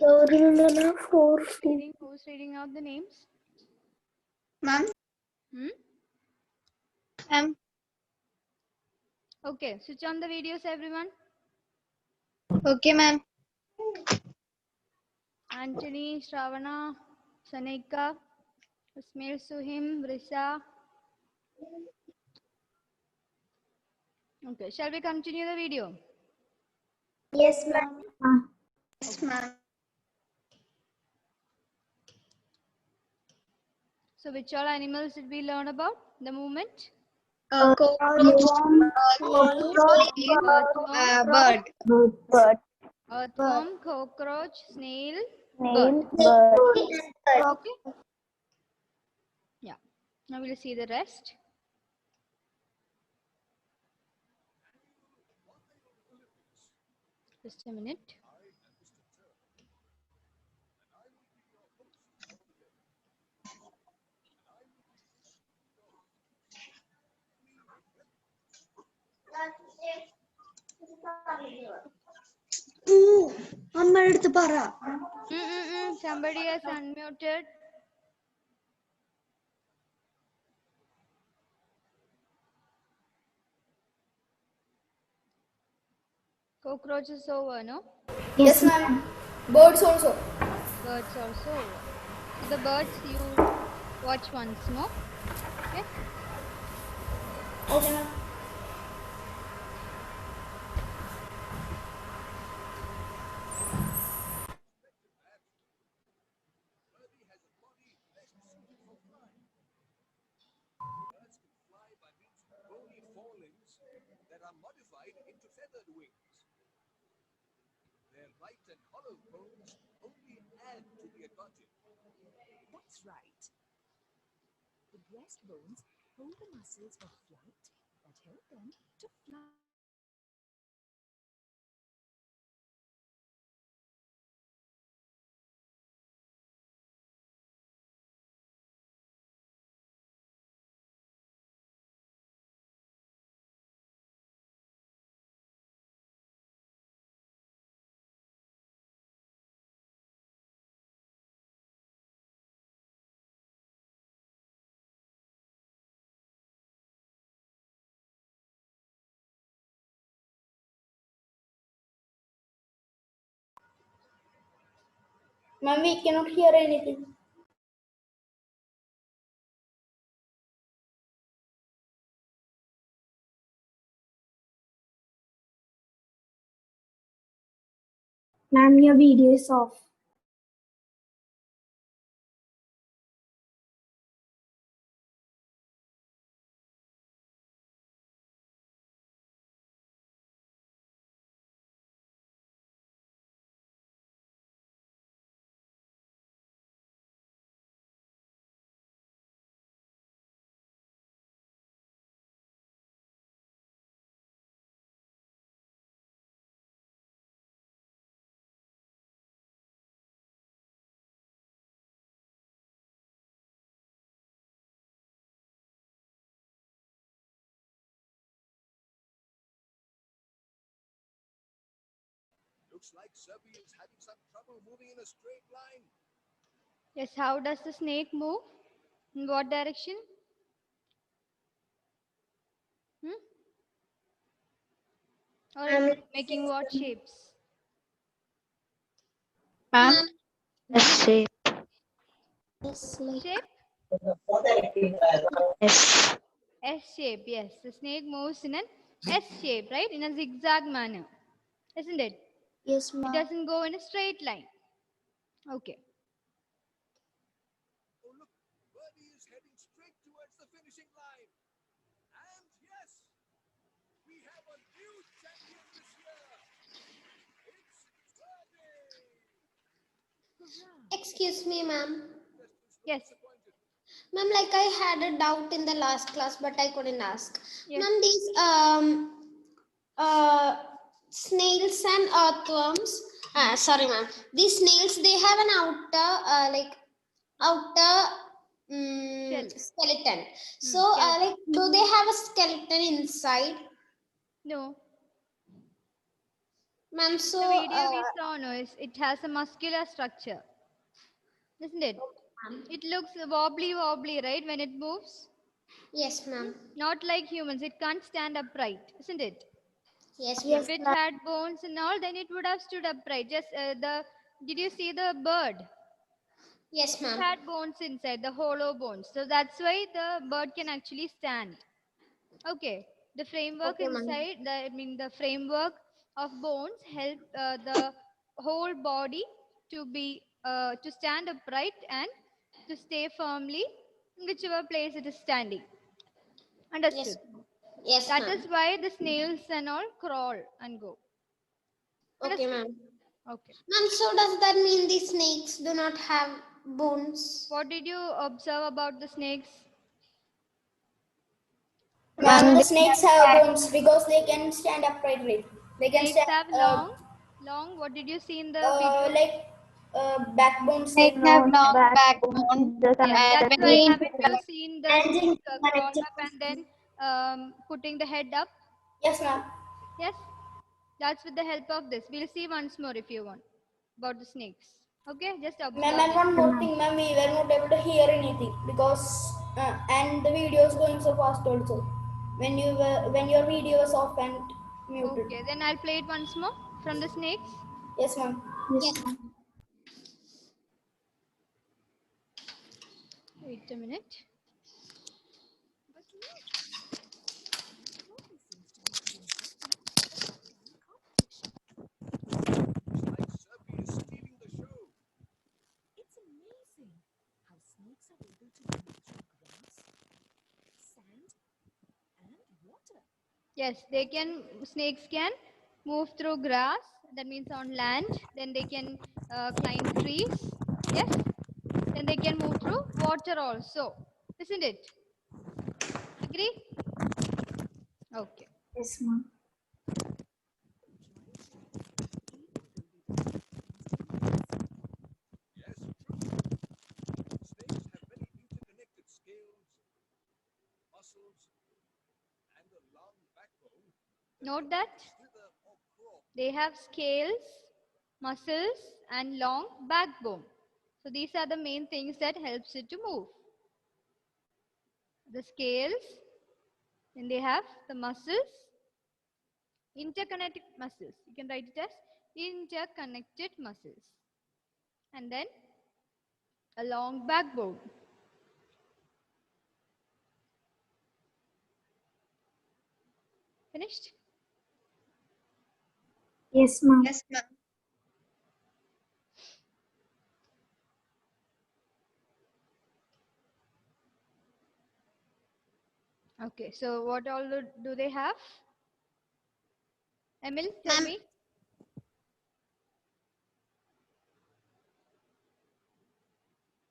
Who's reading out the names? Ma'am. Okay, switch on the videos, everyone. Okay, ma'am. Anthony, Shravana, Sanika, Ismail, Suhim, Risha. Okay, shall we continue the video? Yes, ma'am. Yes, ma'am. So, which all animals did we learn about? The movement? Cockroach, bird. Earthworm, cockroach, snail, bird. Okay. Yeah. Now we'll see the rest. Just a minute. Somebody has unmuted. Cockroach is over, no? Yes, ma'am. Birds also. Birds also over. So the birds you watch once more. Okay. Okay, ma'am. That are modified into feathered wings. Their light and hollow bones only add to the advantage. That's right. The breast bones hold the muscles of flight that help them to fly. Ma'am, we cannot hear anything. Ma'am, your video is off. Looks like Serpy is having some trouble moving in a straight line. Yes, how does the snake move? In what direction? Or it's making what shapes? Ma'am. Shape. Shape? Yes. S shape, yes. The snake moves in an S shape, right? In a zigzag manner. Isn't it? Yes, It doesn't go in a straight line. Okay. Oh, look, Birdie is heading straight towards the finishing line. And yes, we have a new champion this year. It's Birdie. Excuse me, ma'am. Yes. Ma'am, like I had a doubt in the last class, but I couldn't ask. Yes. Ma'am, these snails and earthworms. Sorry, ma'am. These snails, they have an outer skeleton. So, skeleton. do they have a skeleton inside? No. Ma'am, so The video we saw, no, it has a muscular structure, isn't it? It looks wobbly, right, when it moves? yes, ma'am. Not like humans. It can't stand upright, isn't it? Yes, Yes, If it ma'am. had bones and all, then it would have stood upright. Just did you see the bird? yes, It ma'am. had bones inside, the hollow bones. So that's why the bird can actually stand. Okay. The framework Okay, ma'am. inside, the framework of bones help the whole body to stand upright and to stay firmly in whichever place it is standing. Yes, Understood? yes, That ma'am. is why the snails and all crawl and go. Okay, Understood? ma'am. Okay. Ma'am, so does that mean the snakes do not have bones? What did you observe about the snakes? Ma'am, the snakes have bones because they can stand uprightly. They can Snakes stand have long. What did you see in the video? like backbones. Snakes Like have long backbone, Yes, and that's when why we haven't you seen the hands snake in crawling connected. up and then putting the head up? Yes, ma'am. Yes, that's with the help of this. We'll see once more if you want about the snakes. Okay, just Ma'am, observe and it. one more thing, ma'am, we were not able to hear anything because and the video is going so fast also. When your video is off and muted. Okay, then I'll play it once more from the snakes. Yes, ma'am. Yes. Wait a minute. But look, Sophie seems to be doing better in the competition. Looks like Serpy is stealing the show. It's amazing how snakes are able to move through grass, sand, and water. Yes, snakes can move through grass, that means on land. Then they can climb trees. Yes, then they can move through water also. Isn't it? Agree? Okay. Yes, ma'am. Yes, true. Snakes have many interconnected scales, muscles, and a long backbone. Note that Slither or crawl. they have scales, muscles, and long backbone. So these are the main things that helps it to move. The scales, then they have the muscles, interconnected muscles. You can write it as interconnected muscles. And then a long backbone. Finished? Yes, ma'am. yes, ma'am. Okay, so what all do they have? Emil, tell Ma'am. me.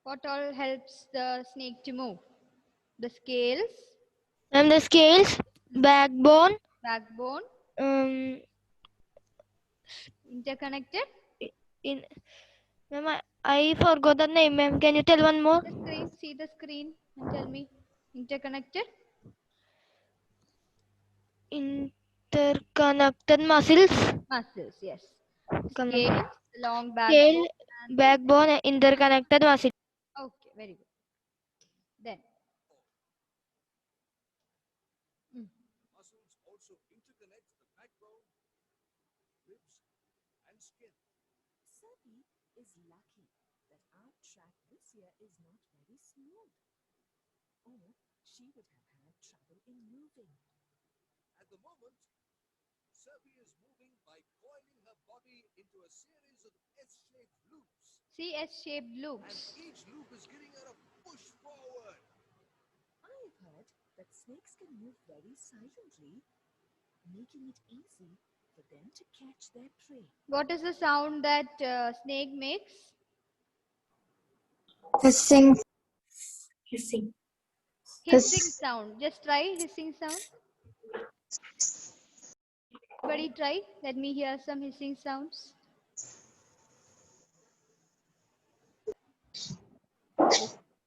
What all helps the snake to move? The scales, And the scales, backbone, backbone, um, interconnected. in. Ma'am, I forgot the name, ma'am. Can you tell one more? The screen, see the screen and tell me. Interconnected. Interconnected muscles, Muscles, yes. Come on. Scales, long scale, backbone. And backbone, and interconnected muscles. okay, very good. Then. Muscles also interconnect the backbone, ribs, and skin. Sophie is lucky that our track this year is not very smooth, or she would have had trouble in moving. At the moment, Serpy is moving by coiling her body into a series of S-shaped loops, See S-shaped and loops. each loop is giving her a push forward. I've heard that snakes can move very silently, making it easy for them to catch their prey. What is the sound that snake makes? Hissing. Hissing. Hissing sound. Just try hissing sound. Everybody try. Let me hear some hissing sounds.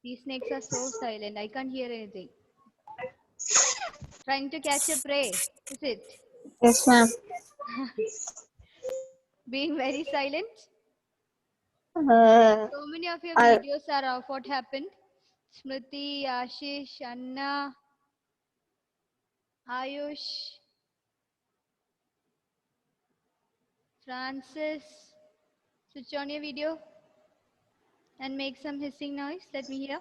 These snakes are so silent. I can't hear anything. Trying to catch a prey. Is it? Yes, ma'am. Being very silent. Uh, So many of your I- videos are of what happened. Smriti, Ashish, Anna, Ayush, Francis. Switch on your video and make some hissing noise. Let me hear.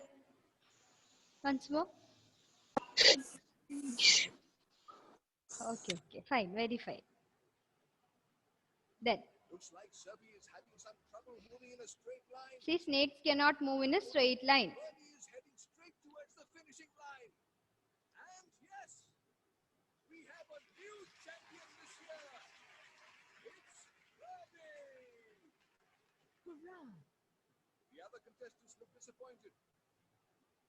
Once more. Okay, fine, very fine. Then, Looks like Serbia is having some trouble moving in a straight line. see, snakes cannot move in a straight line. Birdie is heading straight towards the finishing line. And yes, we have a new champion this year. It's Birdie. Hurrah! The other contestants look disappointed.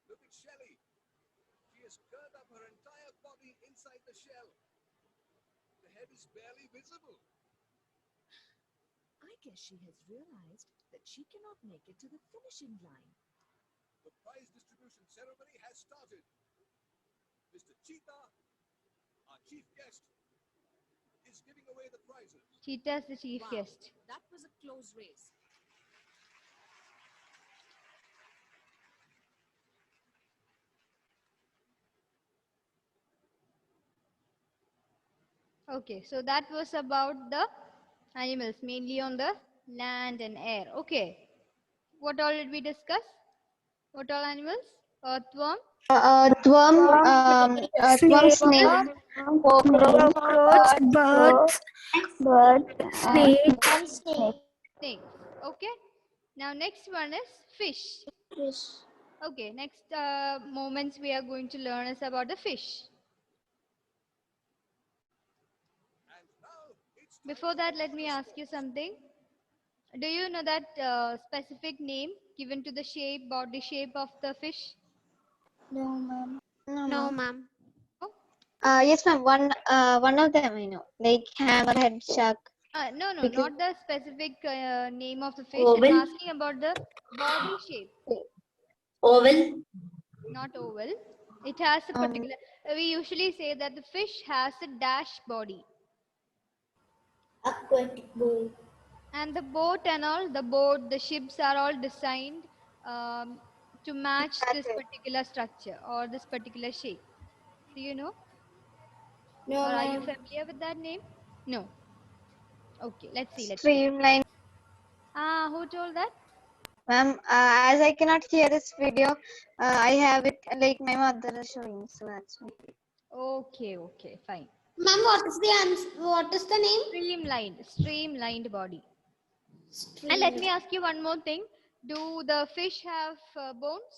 Look at Shelley. She has curled up her entire body inside the shell. The head is barely visible. I guess she has realized that she cannot make it to the finishing line. The prize distribution ceremony has started. Mr. Cheetah, our chief guest, is giving away the prizes. Cheetah's the chief Wow, guest. that was a close race. Okay, so that was about the animals, mainly on the land and air. Okay, what all did we discuss? What all animals? Earthworm, earthworm, snake, Cockroach, bird, snake, snakes. Okay, now next one is fish. Okay, next moments we are going to learn is about the fish. And now it's Before that, let me ask you something. Do you know that specific name given to the shape, body shape of the fish? No, No, ma'am. ma'am. Oh? Yes, ma'am. One of them I know, like hammerhead shark. No, Because- not the specific name of the fish. Oval? I'm asking about the body shape, Oval. not oval. It has a Um, particular. We usually say that the fish has a dash body, Aquatic bowl. and the boat and all, the boat, the ships are all designed to match this particular structure or this particular shape. Do you know, No, or are you ma'am. familiar with that name? No. Okay, let's see. streamline, Who told that? ma'am. As I cannot hear this video, I have it like my mother is showing, so that's why. Okay, fine. Ma'am, what is the answer? What is the name? Streamlined body. And let me ask you one more thing. Do the fish have bones?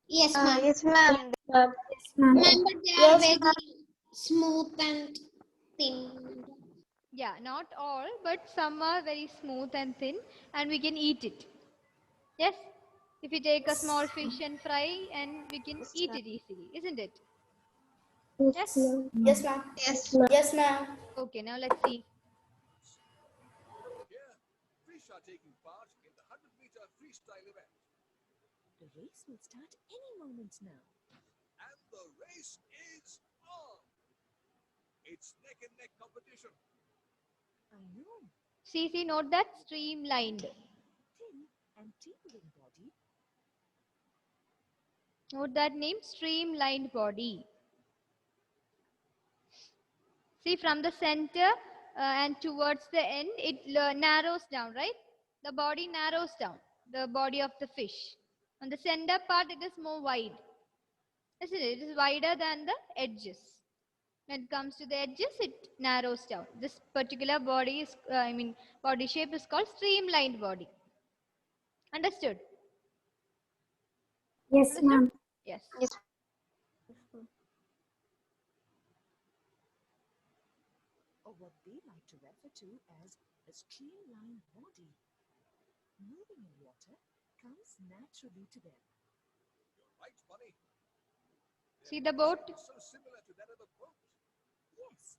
Yes, ma'am. Yes, ma'am. Ma'am, but they are very smooth and thin. Yeah, not all, but some are very smooth and thin, and we can eat it. Yes? If you take a small fish and fry, and we can eat it easily, isn't it? Yes? Yes, ma'am. Yes, ma'am. Okay, now let's see. Here, fish are taking part in the 100-meter freestyle event. The race will start any moment now. And the race is on. It's neck-and-neck competition. I know, See, note that streamlined. thin and tapering body. Note that name, streamlined body. See, from the center and towards the end, it narrows down, right? The body narrows down, the body of the fish. On the center part, it is more wide. Isn't it? It is wider than the edges. When it comes to the edges, it narrows down. This particular body is, body shape is called streamlined body. Understood? Yes, ma'am. Yes. Yes. Or what they like to refer to as a streamlined body. Moving in water comes naturally to them. You're right, Bunny. See the boat? It's so similar to that of a boat. Yes.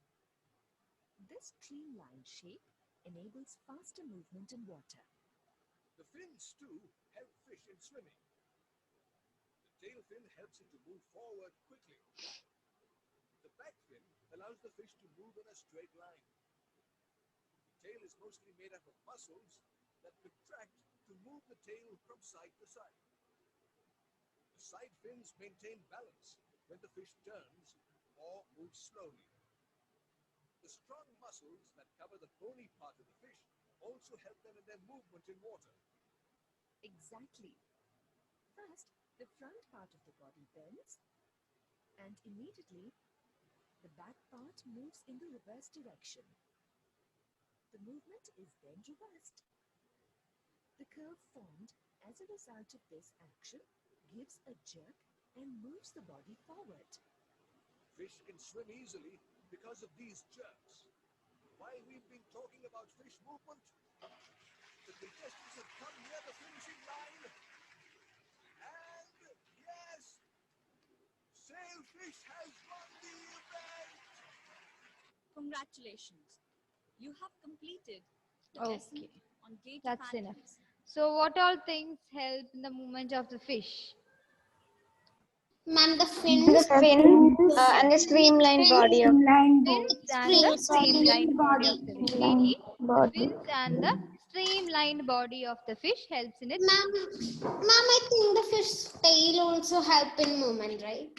This streamlined shape enables faster movement in water. The fins, too, help fish in swimming. The tail fin helps it to move forward quickly. The back fin allows the fish to move in a straight line. tail is mostly made up of muscles that contract to move the tail from side to side. The side fins maintain balance when the fish turns or moves slowly. The strong muscles that cover the bony part of the fish also help them in their movement in water. Exactly. First, the front part of the body bends, and immediately the back part moves in the reverse direction. The movement is then reversed. The curve formed as a result of this action gives a jerk and moves the body forward. Fish can swim easily because of these jerks. While we've been talking about fish movement, the contestants have come near the finishing line. And yes, Sailfish has won the event. Congratulations. You have completed the Okay. lesson on gate That's enough. patterns. So what all things help in the movement of the fish? Ma'am, the The fins, fins and the streamlined body of Fins and the streamlined body of the fish. Really, the fins and the streamlined body of the fish helps in its Ma'am, I think the fish tail also help in movement, right?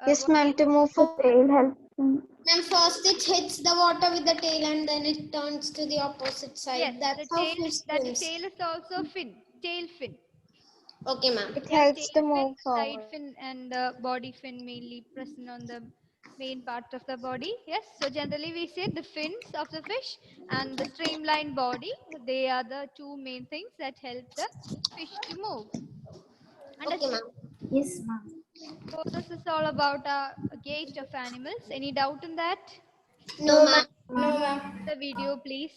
yes, what ma'am, to move for tail helps. Ma'am, first it hits the water with the tail and then it turns to the opposite side. yes, That's the how tail, fish that swims. tail is also fin, tail fin. Okay, ma'am. It Yeah, helps to tail fin, move side forward. fin, and the body fin mainly present on the main part of the body. Yes, so generally we say the fins of the fish and the streamlined body. They are the two main things that help the fish to move. Okay, Understood? ma'am. Yes, ma'am. So this is all about a gait of animals. Any doubt in that? No, ma'am. No, ma'am. The video, please.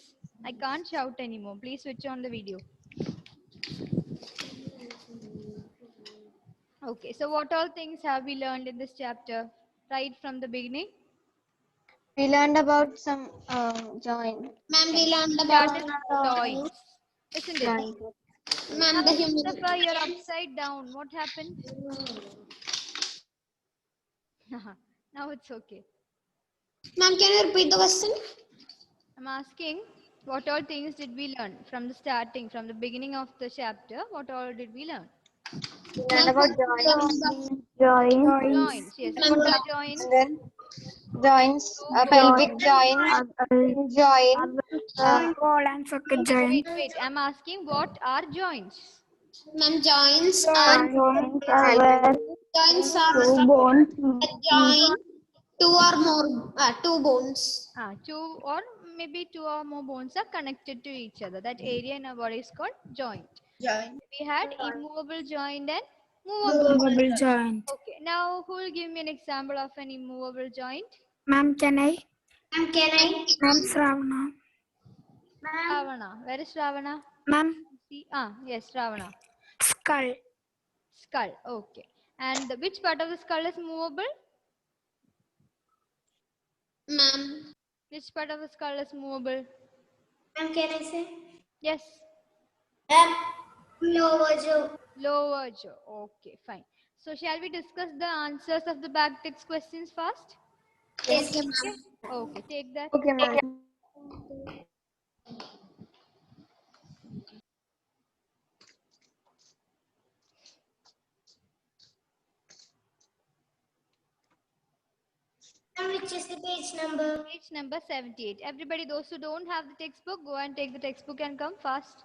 I can't shout anymore. Please switch on the video. Okay, so what all things have we learned in this chapter? Right from the beginning. We learned about some joint. Ma'am, we learned Started about joints, isn't it? Joint. ma'am, the human. Mustafa, you're upside down. What happened? Now it's okay. Ma'am, can you repeat the question? I'm asking, what all things did we learn from the starting, from the beginning of the chapter? What all did we learn? We learned about joints. Joints. Yes. Ma'am, What are joints? And then joints, pelvic joint, joint, Wait. I'm asking, what are joints? Ma'am, joints are join two or more two bones. Two or maybe two or more bones are connected to each other. That area in our body is called joint. We had immovable joint and movable joint. Okay. Now, who will give me an example of an immovable joint? Ma'am, can I? Ma'am, can I? Ma'am, Shravana. Ravana. Where is Ravana? Ma'am, See, yes, Ravana. skull. Skull. Okay. And which part of the skull is movable? Ma'am. Which part of the skull is movable? Ma'am, can I say? Yes. Lower jaw. Lower jaw. Okay, fine. So shall we discuss the answers of the back text questions first? Yes, ma'am. Okay, take that. Okay, ma'am. Which is the page number? Page number 78. Everybody, those who don't have the textbook, go and take the textbook and come fast.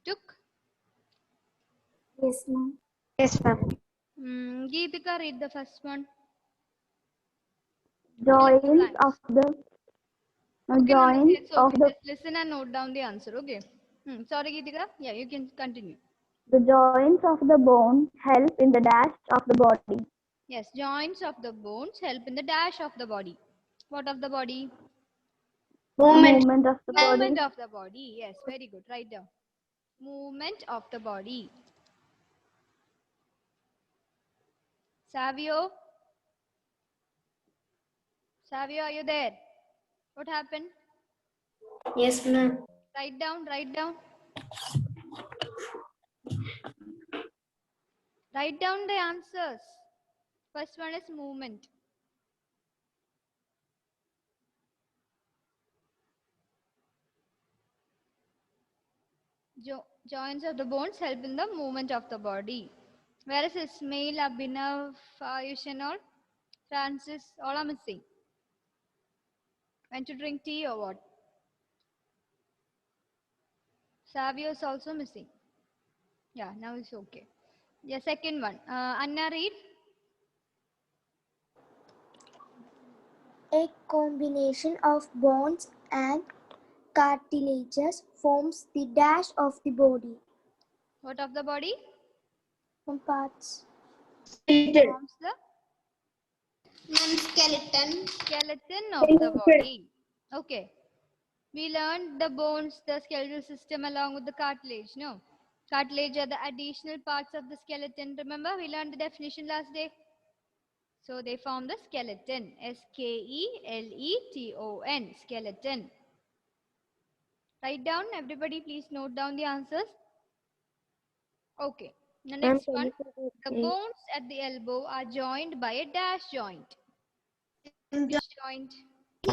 Took? Yes, ma'am. Yes, ma'am. Geetika, read the first one. Joints of the Okay, no, no, joints it's of okay. the Just listen and note down the answer. Okay. Sorry, Geetika. Yeah, you can continue. joints of the bone help in the dash of the body. Yes, joints of the bones help in the dash of the body. What of the body? Movement of the body. Movement of the body. Yes, very good. Write down. Movement of the body. Savio? Savio, are you there? What happened? Yes, ma'am. Write down, write down. Write down the answers. First one is movement. Joints of the bones help in the movement of the body. Where is Ismail, Abhinav, Ayush and all? Francis, all are missing. Went to drink tea or what? Savio is also missing. Yeah, now it's okay. Yeah, second one. Anna, read. A combination of bones and cartilages forms the dash of the body. What of the body? Some parts. Forms the Skeleton. skeleton of the body. Okay. We learned the bones, the skeletal system along with the cartilage. No? Cartilage are the additional parts of the skeleton. Remember, we learned the definition last day. So they form the skeleton. skeleton. Skeleton. Write down. Everybody please note down the answers. Okay. The next one. The bones at the elbow are joined by a dash joint. Which joint?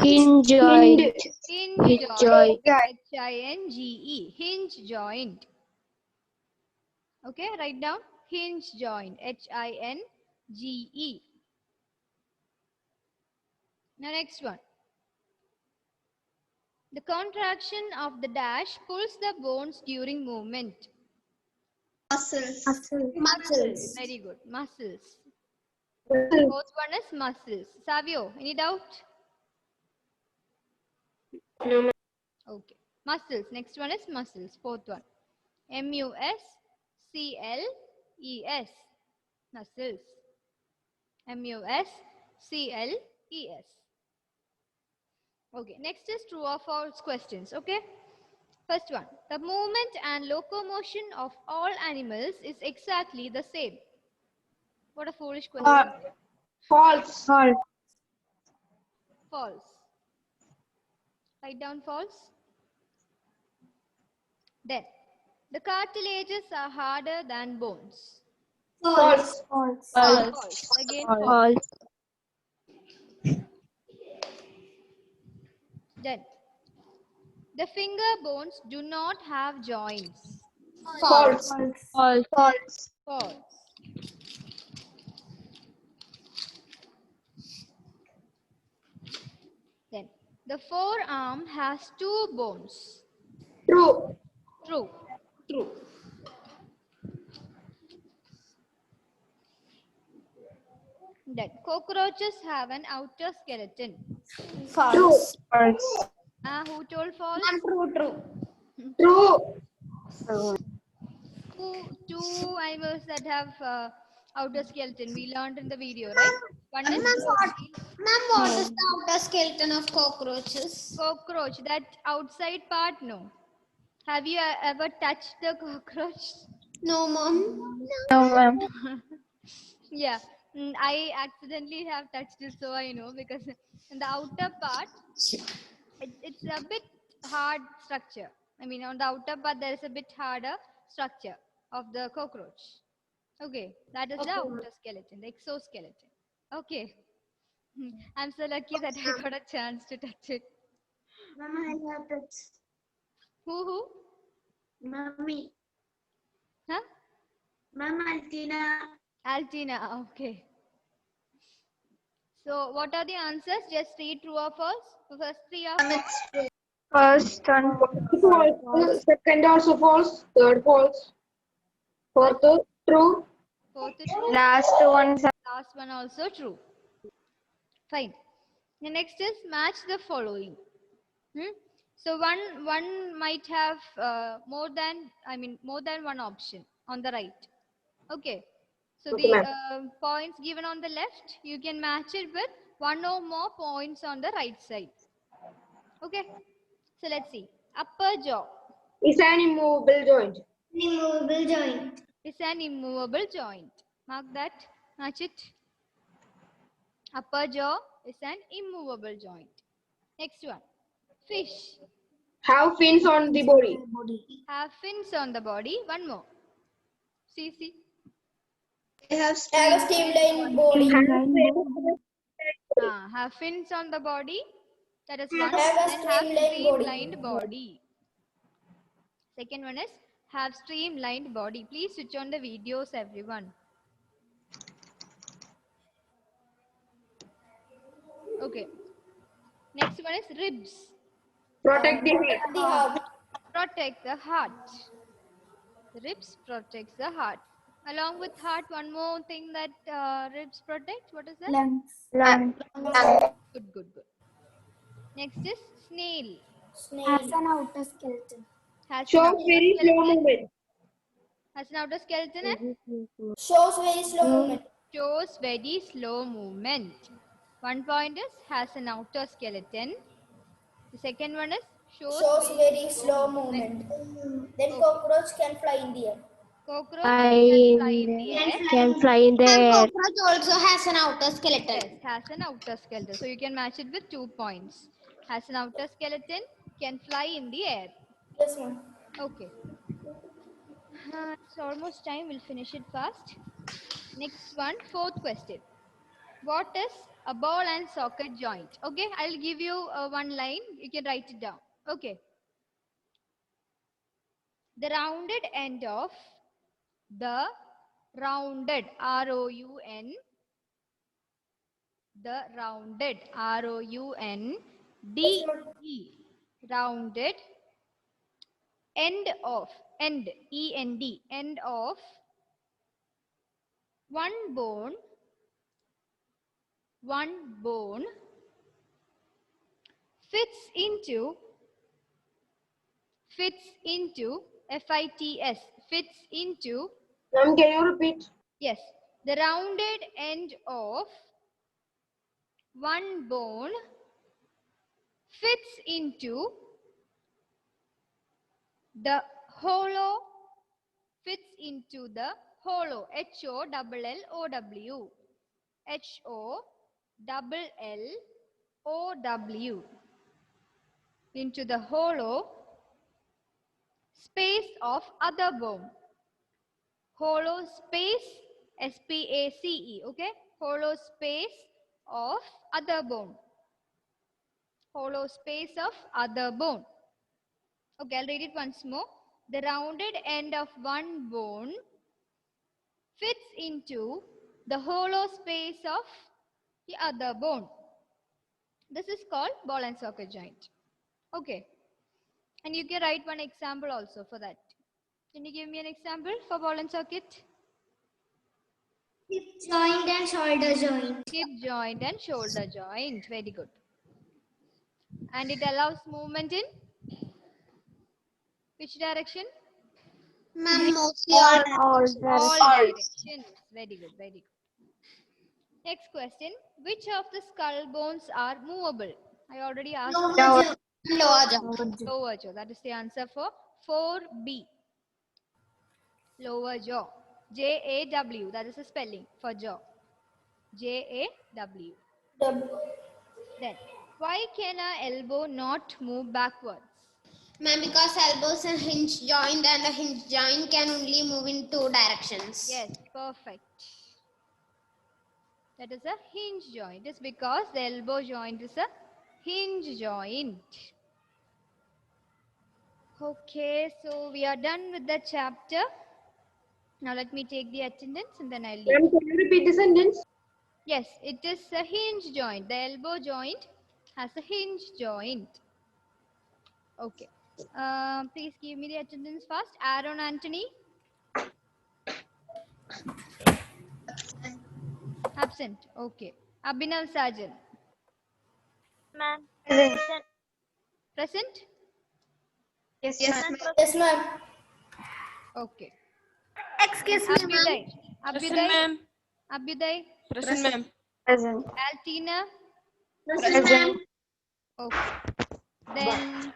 Hinge joint. Hinge joint. Hinge. Hinge joint. Okay, write down. Hinge joint. Hinge. Now next one. The contraction of the dash pulls the bones during movement. Muscles. Muscles. Very good. Muscles. Fourth one is muscles. Savio, any doubt? No, ma'am. Okay. Muscles. Next one is muscles. Fourth one. Muscles. Muscles. Muscles. Okay. Next is true or false questions. Okay. First one. The movement and locomotion of all animals is exactly the same. What a foolish question. False. False. Write down false. Then, the cartilages are harder than bones. False. False. Again, false. False. Then, the finger bones do not have joints. False. False. False. Then, the forearm has 2 bones. True. True. Then, cockroaches have an outer skeleton. False. Who told false? True. Two animals that have outer skeleton. We learned in the video, right? One is Ma'am, what is the outer skeleton of cockroaches? cockroach. That outside part, no. Have you ever touched the cockroach? No, ma'am. No, ma'am. Yeah, I accidentally have touched it, so I know, because in the outer part, it's a bit hard structure. I mean, on the outer part, there is a bit harder structure of the cockroach. Okay, that is the outer skeleton, the exoskeleton. Okay. I'm so lucky that I got a chance to touch it. Mama, I have touched. Who? Mommy. Huh? Mama, Altina. Altina, okay. So, what are the answers? Just read true or false. The first 3 are false. First one. False. Second also false. Third false. Fourth true. Fourth is true. Last one. Last one also true. Fine. The next is match the following. So one might have more than one option on the right. Okay. So Okay, the ma'am. points given on the left, you can match it with one or more points on the right side. Okay. So let's see. Upper jaw It's an immovable joint. Immovable joint. is an immovable joint. Mark that. Match it. Upper jaw is an immovable joint. Next one. Fish Have fins on the body. have fins on the body. One more. See. Have a streamlined body. Have fins on the body. That is Have one. a And have streamlined streamlined body. Second one is have streamlined body. Please switch on the videos, everyone. Okay. Next one is ribs. Protect the head. The heart. Protect the heart. Ribs protects the heart. Along with heart, one more thing that ribs protect. What is that? Lungs. Good. Next is snail. Has an outer skeleton. Has Shows an outer very slow skeleton. movement. Has an outer skeleton and Shows very slow movement. shows very slow movement. 1 point is has an outer skeleton. The second one is Shows very slow movement. Then cockroach can fly in the air. Cockroach can fly in the air. Can fly in the And air. cockroach also has an outer skeleton. Yes, has an outer skeleton. So you can match it with 2 points. Has an outer skeleton, can fly in the air. Yes, ma'am. Okay. It's almost time. We'll finish it fast. Next one, fourth question. What is a ball and socket joint? Okay, I'll give you one line. You can write it down. Okay. The rounded end of the rounded R-O-U-N, the rounded R-O-U-N-D-E, rounded end of, end, E-N-D, end of one bone fits into F-I-T-S, fits into, Ma'am, can you repeat? yes, the rounded end of one bone fits into the hollow, H-O-L-L-O-W, H-O-L-L-O-W, into the hollow space of other bone. Hollow space, S-P-A-C-E, okay? Hollow space of other bone. Hollow space of other bone. Okay, I'll read it once more. The rounded end of one bone fits into the hollow space of the other bone. This is called ball and socket joint. Okay. And you can write one example also for that. Can you give me an example for ball and socket? Hip joint and shoulder joint. Hip joint and shoulder joint. Very good. And it allows movement in which direction? Ma'am, mostly All directions. Very good. Next question. Which of the skull bones are movable? I already asked. lower jaw. Lower jaw. That is the answer for 4B. Lower jaw. J-A-W. That is the spelling for jaw. J-A-W. Then, why can our elbow not move backwards? Ma'am, because elbow is a hinge joint and a hinge joint can only move in 2 directions. Yes, perfect. That is a hinge joint. It's because the elbow joint is a hinge joint. Okay, so we are done with the chapter. Now let me take the attendance and then I'll leave. Ma'am, can you repeat the sentence? Yes, it is a hinge joint. The elbow joint has a hinge joint. Okay. Please give me the attendance first. Aaron Anthony. Absent. Okay. Abhinav Sajan. Ma'am. Present? Yes, ma'am. Yes, ma'am. Okay. Excuse me, ma'am. Abhyuday? Abhyuday? Present, ma'am. Present. Altina? Present, ma'am. Okay. Then